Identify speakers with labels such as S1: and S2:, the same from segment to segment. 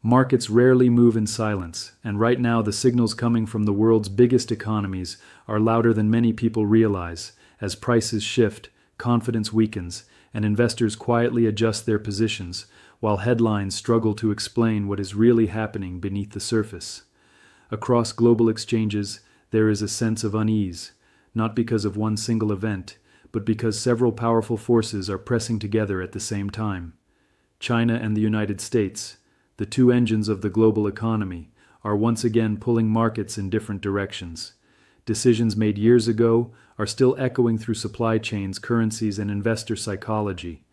S1: Markets rarely move in silence, and right now the signals coming from the world's biggest economies are louder than many people realize. As prices shift, confidence weakens, and investors quietly adjust their positions, while headlines struggle to explain what is really happening beneath the surface. Across global exchanges, there is a sense of unease, not because of one single event, but because several powerful forces are pressing together at the same time. China and the United States, the two engines of the global economy, are once again pulling markets in different directions. Decisions made years ago are still echoing through supply chains, currencies, and investor psychology.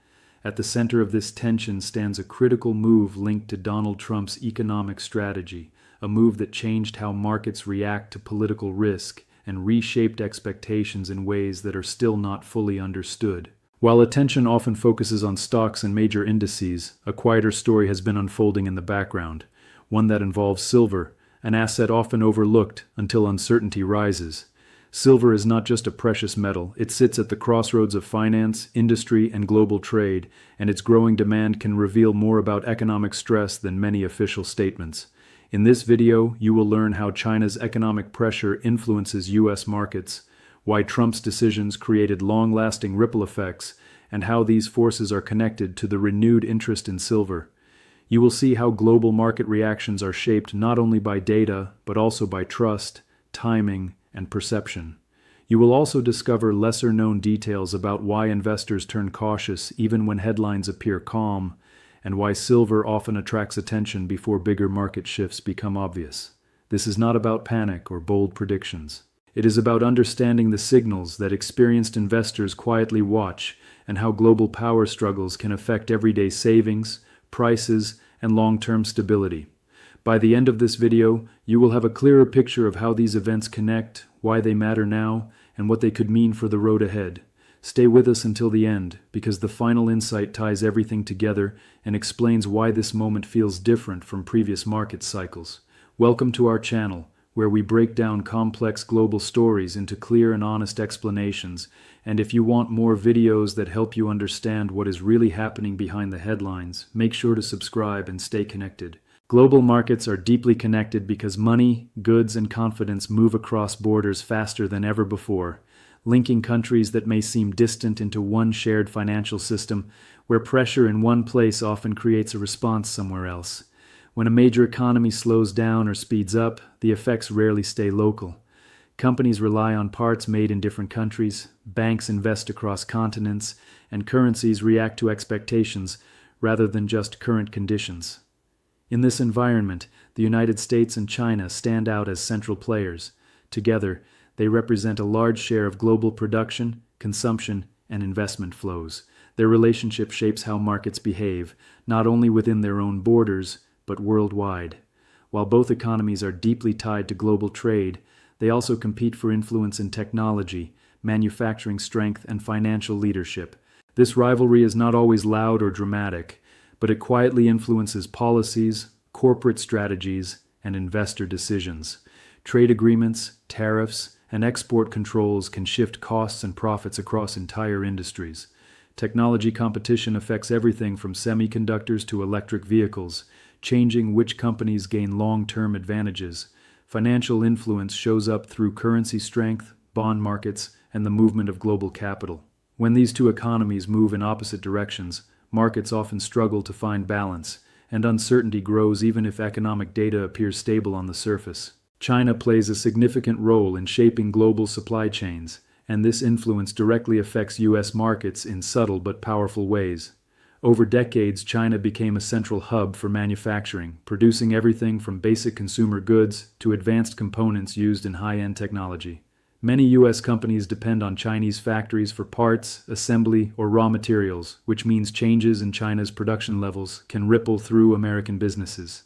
S1: At the center of this tension stands a critical move linked to Donald Trump's economic strategy, a move that changed how markets react to political risk and reshaped expectations in ways that are still not fully understood. While attention often focuses on stocks and major indices, a quieter story has been unfolding in the background, one that involves silver, an asset often overlooked until uncertainty rises. Silver is not just a precious metal, it sits at the crossroads of finance, industry, and global trade, and its growing demand can reveal more about economic stress than many official statements. In this video, you will learn how China's economic pressure influences U.S. markets, why Trump's decisions created long-lasting ripple effects, and how these forces are connected to the renewed interest in silver. You will see how global market reactions are shaped not only by data, but also by trust, timing, and perception. You will also discover lesser-known details about why investors turn cautious even when headlines appear calm, and why silver often attracts attention before bigger market shifts become obvious. This is not about panic or bold predictions. It is about understanding the signals that experienced investors quietly watch and how global power struggles can affect everyday savings, prices, and long-term stability. By the end of this video, you will have a clearer picture of how these events connect, why they matter now, and what they could mean for the road ahead. Stay with us until the end, because the final insight ties everything together and explains why this moment feels different from previous market cycles. Welcome to our channel, where we break down complex global stories into clear and honest explanations. And if you want more videos that help you understand what is really happening behind the headlines, make sure to subscribe and stay connected. Global markets are deeply connected because money, goods, and confidence move across borders faster than ever before, linking countries that may seem distant into one shared financial system, where pressure in one place often creates a response somewhere else. When a major economy slows down or speeds up, the effects rarely stay local. Companies rely on parts made in different countries, banks invest across continents, and currencies react to expectations rather than just current conditions. In this environment, the United States and China stand out as central players. Together, they represent a large share of global production, consumption, and investment flows. Their relationship shapes how markets behave, not only within their own borders, but worldwide. While both economies are deeply tied to global trade, they also compete for influence in technology, manufacturing strength, and financial leadership. This rivalry is not always loud or dramatic, but it quietly influences policies, corporate strategies, and investor decisions. Trade agreements, tariffs, and export controls can shift costs and profits across entire industries. Technology competition affects everything from semiconductors to electric vehicles, changing which companies gain long-term advantages. Financial influence shows up through currency strength, bond markets, and the movement of global capital. When these two economies move in opposite directions, markets often struggle to find balance, and uncertainty grows even if economic data appears stable on the surface. China plays a significant role in shaping global supply chains, and this influence directly affects U.S. markets in subtle but powerful ways. Over decades, China became a central hub for manufacturing, producing everything from basic consumer goods to advanced components used in high-end technology. Many U.S. companies depend on Chinese factories for parts, assembly, or raw materials, which means changes in China's production levels can ripple through American businesses.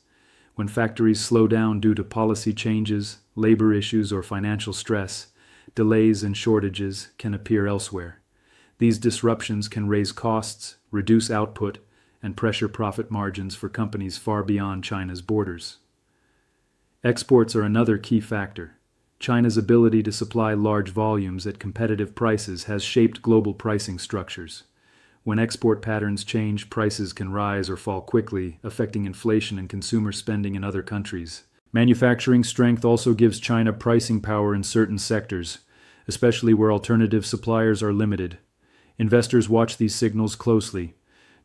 S1: When factories slow down due to policy changes, labor issues, or financial stress, delays and shortages can appear elsewhere. These disruptions can raise costs, reduce output, and pressure profit margins for companies far beyond China's borders. Exports are another key factor. China's ability to supply large volumes at competitive prices has shaped global pricing structures. When export patterns change, prices can rise or fall quickly, affecting inflation and consumer spending in other countries. Manufacturing strength also gives China pricing power in certain sectors, especially where alternative suppliers are limited. Investors watch these signals closely.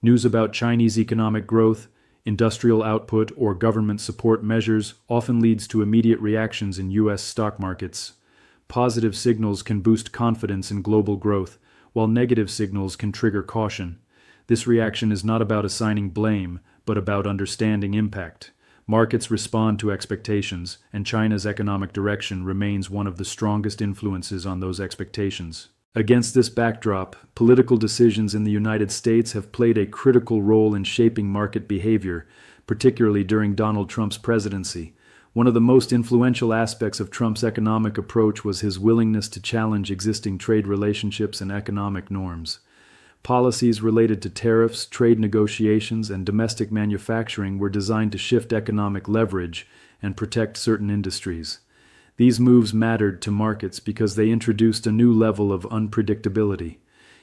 S1: News about Chinese economic growth, industrial output, or government support measures often leads to immediate reactions in U.S. stock markets. Positive signals can boost confidence in global growth, while negative signals can trigger caution. This reaction is not about assigning blame, but about understanding impact. Markets respond to expectations, and China's economic direction remains one of the strongest influences on those expectations. Against this backdrop, political decisions in the United States have played a critical role in shaping market behavior, particularly during Donald Trump's presidency. One of the most influential aspects of Trump's economic approach was his willingness to challenge existing trade relationships and economic norms. Policies related to tariffs, trade negotiations, and domestic manufacturing were designed to shift economic leverage and protect certain industries. These moves mattered to markets because they introduced a new level of unpredictability.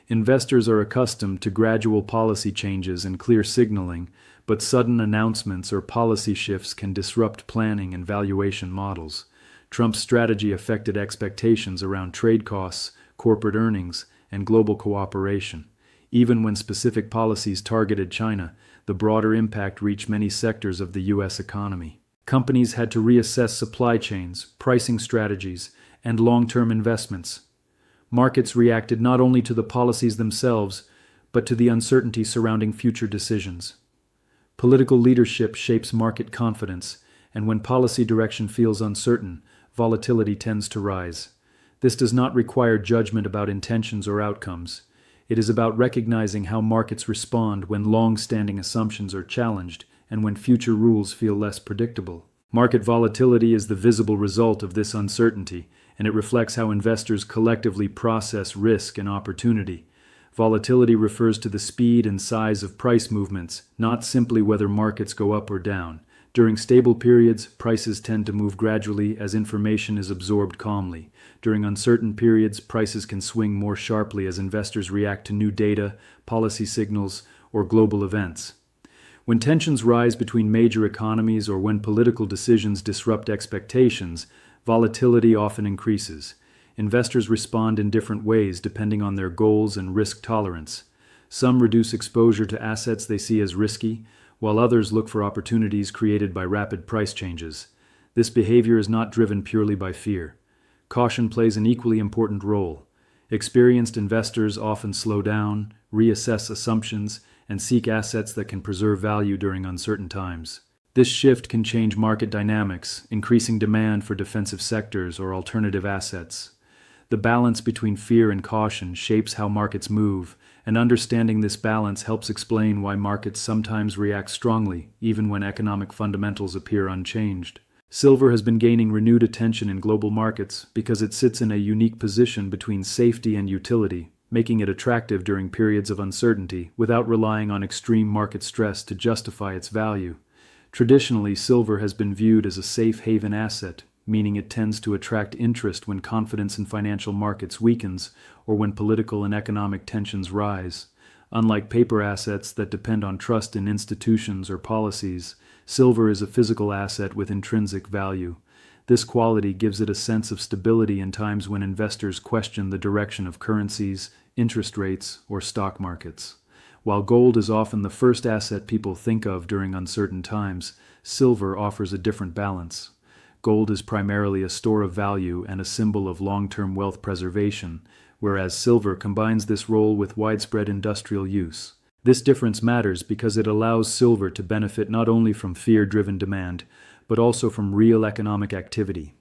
S1: Investors are accustomed to gradual policy changes and clear signaling, but sudden announcements or policy shifts can disrupt planning and valuation models. Trump's strategy affected expectations around trade costs, corporate earnings, and global cooperation. Even when specific policies targeted China, the broader impact reached many sectors of the U.S. economy. Companies had to reassess supply chains, pricing strategies, and long-term investments. Markets reacted not only to the policies themselves, but to the uncertainty surrounding future decisions. Political leadership shapes market confidence, and when policy direction feels uncertain, volatility tends to rise. This does not require judgment about intentions or outcomes. It is about recognizing how markets respond when long-standing assumptions are challenged and when future rules feel less predictable. Market volatility is the visible result of this uncertainty, and it reflects how investors collectively process risk and opportunity. Volatility refers to the speed and size of price movements, not simply whether markets go up or down. During stable periods, prices tend to move gradually as information is absorbed calmly. During uncertain periods, prices can swing more sharply as investors react to new data, policy signals, or global events. When tensions rise between major economies or when political decisions disrupt expectations, volatility often increases. Investors respond in different ways depending on their goals and risk tolerance. Some reduce exposure to assets they see as risky, while others look for opportunities created by rapid price changes. This behavior is not driven purely by fear. Caution plays an equally important role. Experienced investors often slow down, reassess assumptions, and seek assets that can preserve value during uncertain times. This shift can change market dynamics, increasing demand for defensive sectors or alternative assets. The balance between fear and caution shapes how markets move, and understanding this balance helps explain why markets sometimes react strongly, even when economic fundamentals appear unchanged. Silver has been gaining renewed attention in global markets because it sits in a unique position between safety and utility, making it attractive during periods of uncertainty without relying on extreme market stress to justify its value. Traditionally, silver has been viewed as a safe haven asset, meaning it tends to attract interest when confidence in financial markets weakens or when political and economic tensions rise. Unlike paper assets that depend on trust in institutions or policies, silver is a physical asset with intrinsic value. This quality gives it a sense of stability in times when investors question the direction of currencies, interest rates, or stock markets. While gold is often the first asset people think of during uncertain times, silver offers a different balance. Gold is primarily a store of value and a symbol of long-term wealth preservation, whereas silver combines this role with widespread industrial use. This difference matters because it allows silver to benefit not only from fear-driven demand, but also from real economic activity.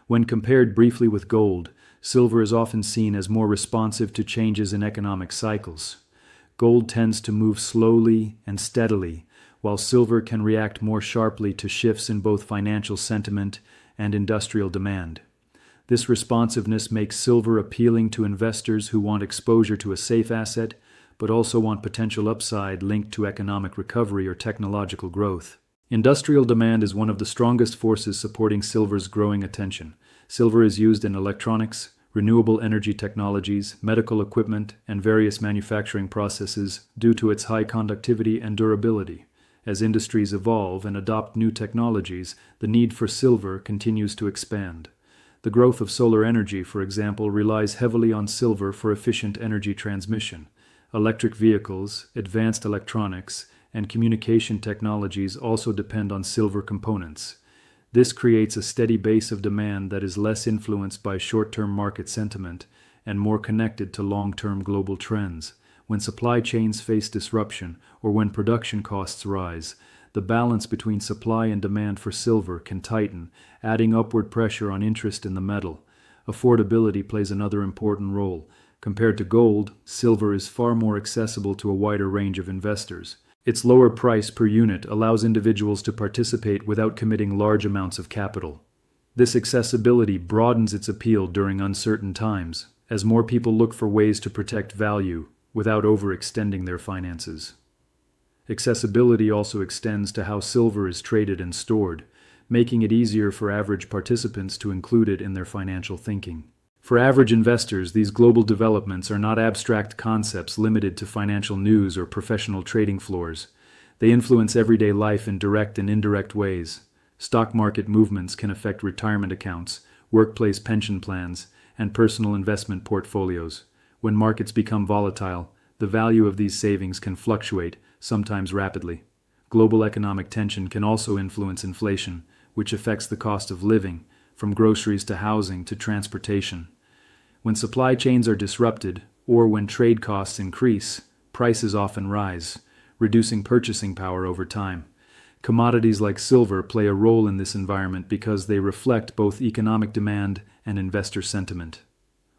S1: When compared briefly with gold, silver is often seen as more responsive to changes in economic cycles. Gold tends to move slowly and steadily, while silver can react more sharply to shifts in both financial sentiment and industrial demand. This responsiveness makes silver appealing to investors who want exposure to a safe asset, but also want potential upside linked to economic recovery or technological growth. Industrial demand is one of the strongest forces supporting silver's growing attention. Silver is used in electronics, renewable energy technologies, medical equipment, and various manufacturing processes due to its high conductivity and durability. As industries evolve and adopt new technologies, the need for silver continues to expand. The growth of solar energy, for example, relies heavily on silver for efficient energy transmission. Electric vehicles, advanced electronics, and communication technologies also depend on silver components. This creates a steady base of demand that is less influenced by short-term market sentiment and more connected to long-term global trends. When supply chains face disruption or when production costs rise, the balance between supply and demand for silver can tighten, adding upward pressure on interest in the metal. Affordability plays another important role. Compared to gold, silver is far more accessible to a wider range of investors. Its lower price per unit allows individuals to participate without committing large amounts of capital. This accessibility broadens its appeal during uncertain times, as more people look for ways to protect value without overextending their finances. Accessibility also extends to how silver is traded and stored, making it easier for average participants to include it in their financial thinking. For average investors, these global developments are not abstract concepts limited to financial news or professional trading floors. They influence everyday life in direct and indirect ways. Stock market movements can affect retirement accounts, workplace pension plans, and personal investment portfolios. When markets become volatile, the value of these savings can fluctuate, sometimes rapidly. Global economic tension can also influence inflation, which affects the cost of living, from groceries to housing to transportation. When supply chains are disrupted, or when trade costs increase, prices often rise, reducing purchasing power over time. Commodities like silver play a role in this environment because they reflect both economic demand and investor sentiment.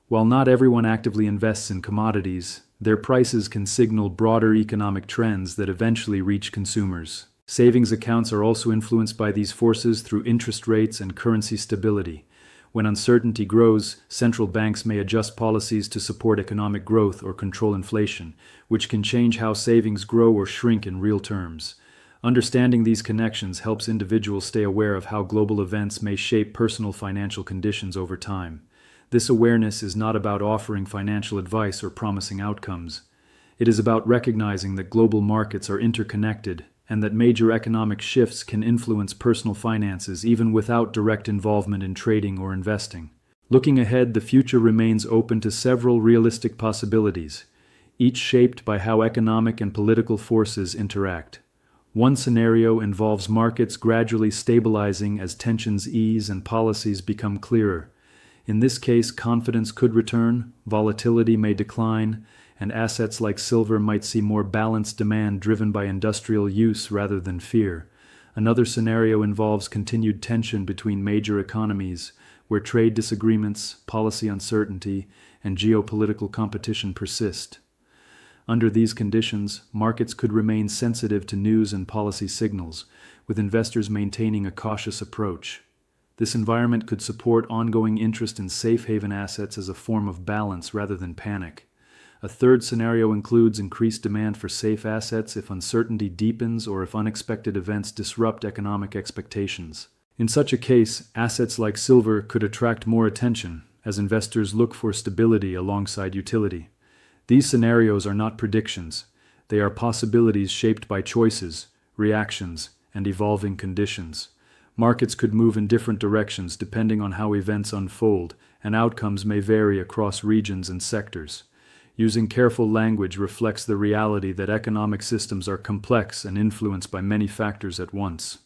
S1: While not everyone actively invests in commodities, their prices can signal broader economic trends that eventually reach consumers. Savings accounts are also influenced by these forces through interest rates and currency stability. When uncertainty grows, central banks may adjust policies to support economic growth or control inflation, which can change how savings grow or shrink in real terms. Understanding these connections helps individuals stay aware of how global events may shape personal financial conditions over time. This awareness is not about offering financial advice or promising outcomes. It is about recognizing that global markets are interconnected and that major economic shifts can influence personal finances even without direct involvement in trading or investing. Looking ahead, the future remains open to several realistic possibilities, each shaped by how economic and political forces interact. One scenario involves markets gradually stabilizing as tensions ease and policies become clearer. In this case, confidence could return, volatility may decline, and assets like silver might see more balanced demand driven by industrial use rather than fear. Another scenario involves continued tension between major economies, where trade disagreements, policy uncertainty, and geopolitical competition persist. Under these conditions, markets could remain sensitive to news and policy signals, with investors maintaining a cautious approach. This environment could support ongoing interest in safe haven assets as a form of balance rather than panic. A third scenario includes increased demand for safe assets if uncertainty deepens or if unexpected events disrupt economic expectations. In such a case, assets like silver could attract more attention as investors look for stability alongside utility. These scenarios are not predictions. They are possibilities shaped by choices, reactions, and evolving conditions. Markets could move in different directions depending on how events unfold, and outcomes may vary across regions and sectors. Using careful language reflects the reality that economic systems are complex and influenced by many factors at once.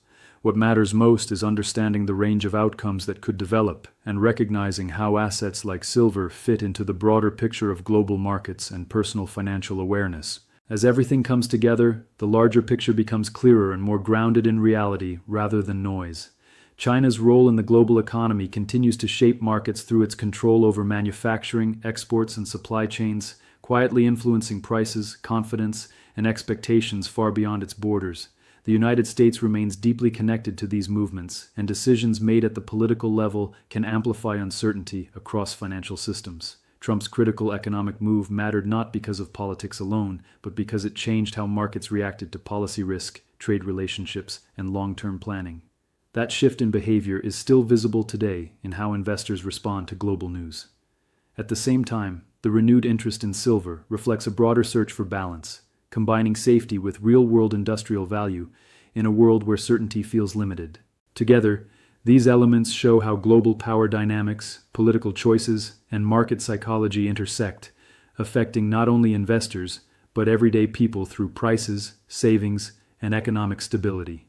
S1: What matters most is understanding the range of outcomes that could develop and recognizing how assets like silver fit into the broader picture of global markets and personal financial awareness. As everything comes together, the larger picture becomes clearer and more grounded in reality rather than noise. China's role in the global economy continues to shape markets through its control over manufacturing, exports, and supply chains, quietly influencing prices, confidence, and expectations far beyond its borders. The United States remains deeply connected to these movements, and decisions made at the political level can amplify uncertainty across financial systems. Trump's critical economic move mattered not because of politics alone, but because it changed how markets reacted to policy risk, trade relationships, and long-term planning. That shift in behavior is still visible today in how investors respond to global news. At the same time, the renewed interest in silver reflects a broader search for balance, combining safety with real-world industrial value in a world where certainty feels limited. Together, these elements show how global power dynamics, political choices, and market psychology intersect, affecting not only investors, but everyday people through prices, savings, and economic stability.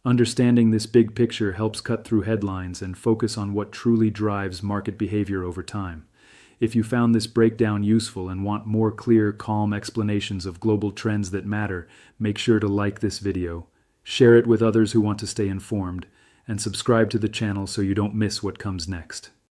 S1: Understanding this big picture helps cut through headlines and focus on what truly drives market behavior over time. If you found this breakdown useful and want more clear, calm explanations of global trends that matter, make sure to like this video, share it with others who want to stay informed, and subscribe to the channel so you don't miss what comes next.